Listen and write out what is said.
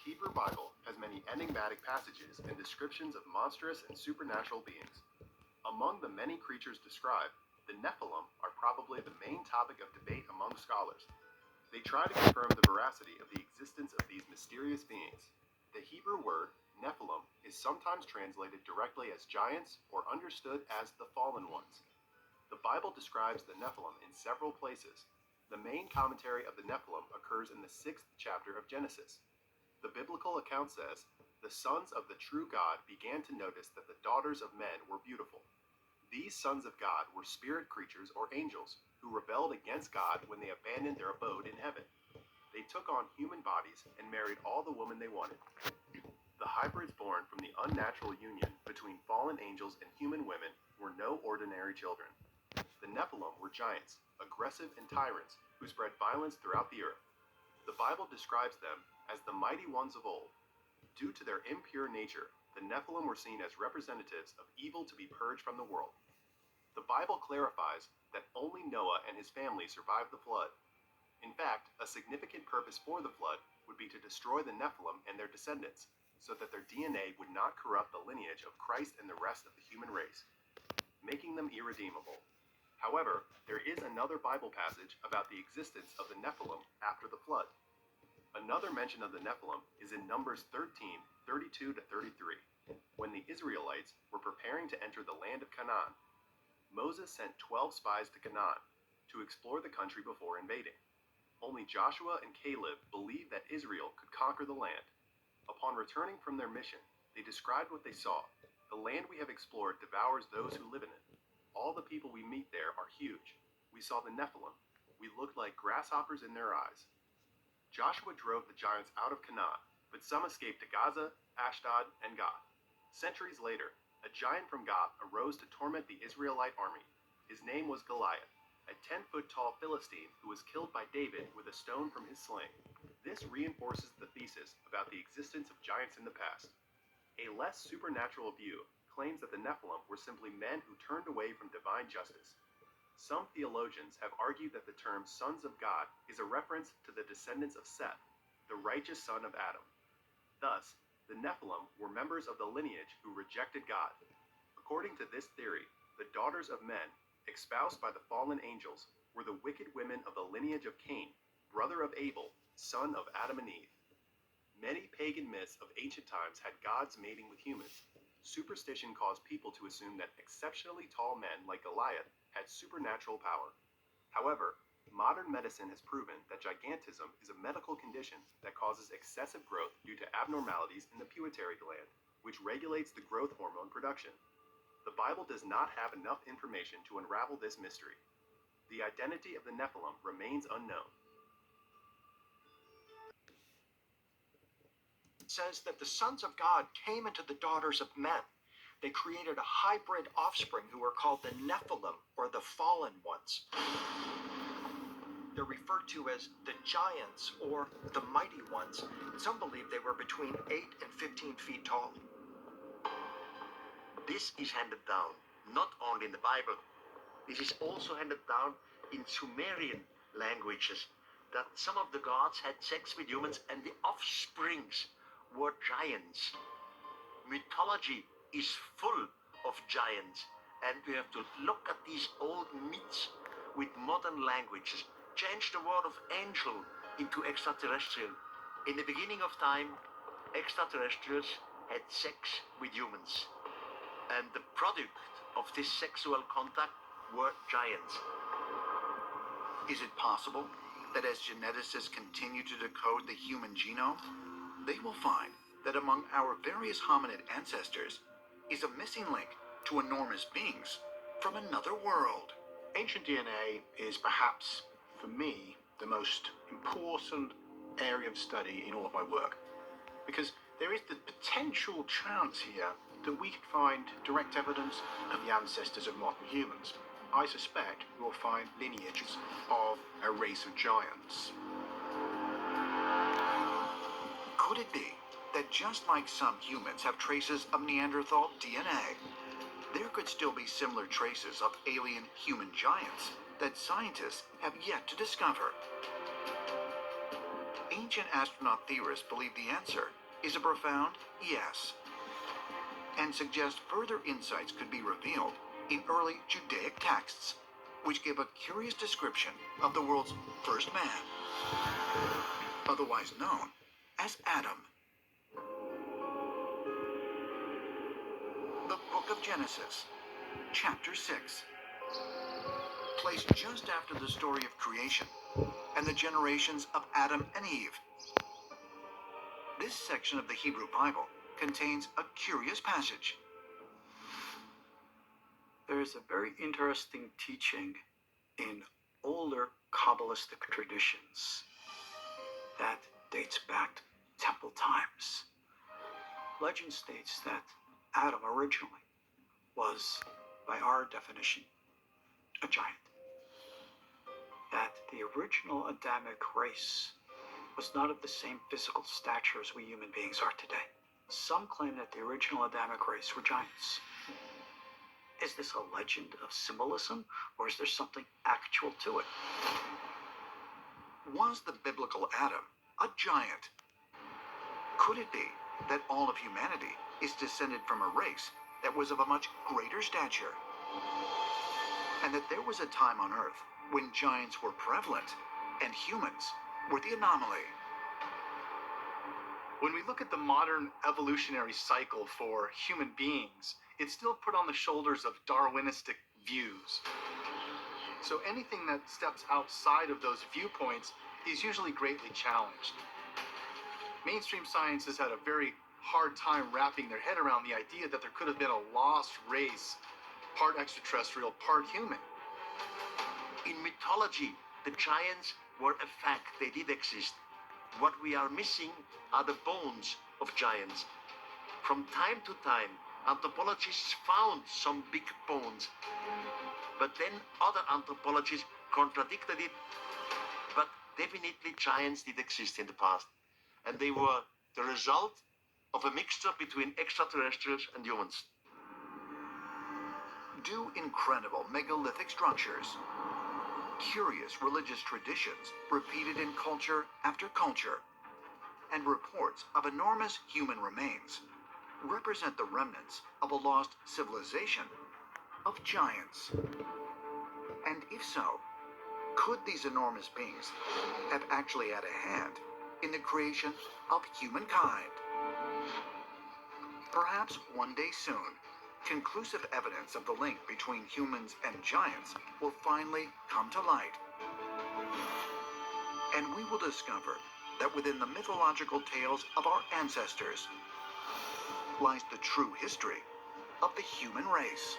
Hebrew Bible has many enigmatic passages and descriptions of monstrous and supernatural beings. Among the many creatures described, the Nephilim are probably the main topic of debate among scholars. They try to confirm the veracity of the existence of these mysterious beings. The Hebrew word Nephilim is sometimes translated directly as giants or understood as the fallen ones. The Bible describes the Nephilim in several places. The main commentary of the Nephilim occurs in the 6th chapter of Genesis. The biblical account says, "The sons of the true God began to notice that the daughters of men were beautiful." These sons of God were spirit creatures or angels who rebelled against God when they abandoned their abode in heaven. They took on human bodies and married all the women they wanted. The hybrids born from the unnatural union between fallen angels and human women were no ordinary children. The Nephilim were giants, aggressive and tyrants, who spread violence throughout the earth. The Bible describes them as the mighty ones of old. Due to their impure nature, the Nephilim were seen as representatives of evil to be purged from the world. The Bible clarifies that only Noah and his family survived the flood. In fact, a significant purpose for the flood would be to destroy the Nephilim and their descendants, so that their DNA would not corrupt the lineage of Christ and the rest of the human race, making them irredeemable. However, there is another Bible passage about the existence of the Nephilim after the flood. Another mention of the Nephilim is in Numbers 13, 32-33, when the Israelites were preparing to enter the land of Canaan. Moses sent 12 spies to Canaan to explore the country before invading. Only Joshua and Caleb believed that Israel could conquer the land. Upon returning from their mission, they described what they saw. "The land we have explored devours those who live in it. All the people we meet there are huge. We saw the Nephilim. We looked like grasshoppers in their eyes." Joshua drove the giants out of Canaan, but some escaped to Gaza, Ashdod, and Gath. Centuries later, a giant from Gath arose to torment the Israelite army. His name was Goliath, a 10-foot-tall Philistine who was killed by David with a stone from his sling. This reinforces the thesis about the existence of giants in the past. A less supernatural view claims that the Nephilim were simply men who turned away from divine justice. Some theologians have argued that the term sons of God is a reference to the descendants of Seth, the righteous son of Adam. Thus, the Nephilim were members of the lineage who rejected God. According to this theory, the daughters of men, espoused by the fallen angels, were the wicked women of the lineage of Cain, brother of Abel, son of Adam and Eve. Many pagan myths of ancient times had gods mating with humans. Superstition caused people to assume that exceptionally tall men like Goliath had supernatural power. However, modern medicine has proven that gigantism is a medical condition that causes excessive growth due to abnormalities in the pituitary gland, which regulates the growth hormone production. The Bible does not have enough information to unravel this mystery. The identity of the Nephilim remains unknown. It says that the sons of God came into the daughters of men. They created a hybrid offspring who are called the Nephilim, or the fallen ones. They're referred to as the giants, or the mighty ones. Some believe they were between 8 and 15 feet tall. This is handed down not only in the Bible, this is also handed down in Sumerian languages, that some of the gods had sex with humans and the offsprings were giants. Mythology is full of giants, and we have to look at these old myths with modern languages, change the word of angel into extraterrestrial. In the beginning of time, extraterrestrials had sex with humans, and the product of this sexual contact were giants. Is it possible that as geneticists continue to decode the human genome, they will find that among our various hominid ancestors is a missing link to enormous beings from another world? Ancient DNA is perhaps, for me, the most important area of study in all of my work, because there is the potential chance here that we could find direct evidence of the ancestors of modern humans. I suspect we will find lineages of a race of giants. Could it be that just like some humans have traces of Neanderthal DNA, there could still be similar traces of alien human giants that scientists have yet to discover? Ancient astronaut theorists believe the answer is a profound yes, and suggest further insights could be revealed in early Judaic texts, which give a curious description of the world's first man, otherwise known as Adam. The Book of Genesis, Chapter 6, placed just after the story of creation and the generations of Adam and Eve. This section of the Hebrew Bible contains a curious passage. There is a very interesting teaching in older Kabbalistic traditions that dates back to temple times. Legend states that Adam originally was, by our definition, a giant. That the original Adamic race was not of the same physical stature as we human beings are today. Some claim that the original Adamic race were giants. Is this a legend of symbolism, or is there something actual to it? Was the biblical Adam a giant? Could it be that all of humanity is descended from a race that was of a much greater stature? And that there was a time on Earth when giants were prevalent and humans were the anomaly? When we look at the modern evolutionary cycle for human beings, it's still put on the shoulders of Darwinistic views. So anything that steps outside of those viewpoints is usually greatly challenged. Mainstream science has had a very hard time wrapping their head around the idea that there could have been a lost race, part extraterrestrial, part human. In mythology, the giants were a fact. They did exist. What we are missing are the bones of giants. From time to time, anthropologists found some big bones, but then other anthropologists contradicted it. But definitely giants did exist in the past, and they were the result of a mixture between extraterrestrials and humans. Do incredible megalithic structures, curious religious traditions repeated in culture after culture, and reports of enormous human remains represent the remnants of a lost civilization of giants? And if so, could these enormous beings have actually had a hand in the creation of humankind? Perhaps one day soon, conclusive evidence of the link between humans and giants will finally come to light. And we will discover that within the mythological tales of our ancestors lies the true history of the human race.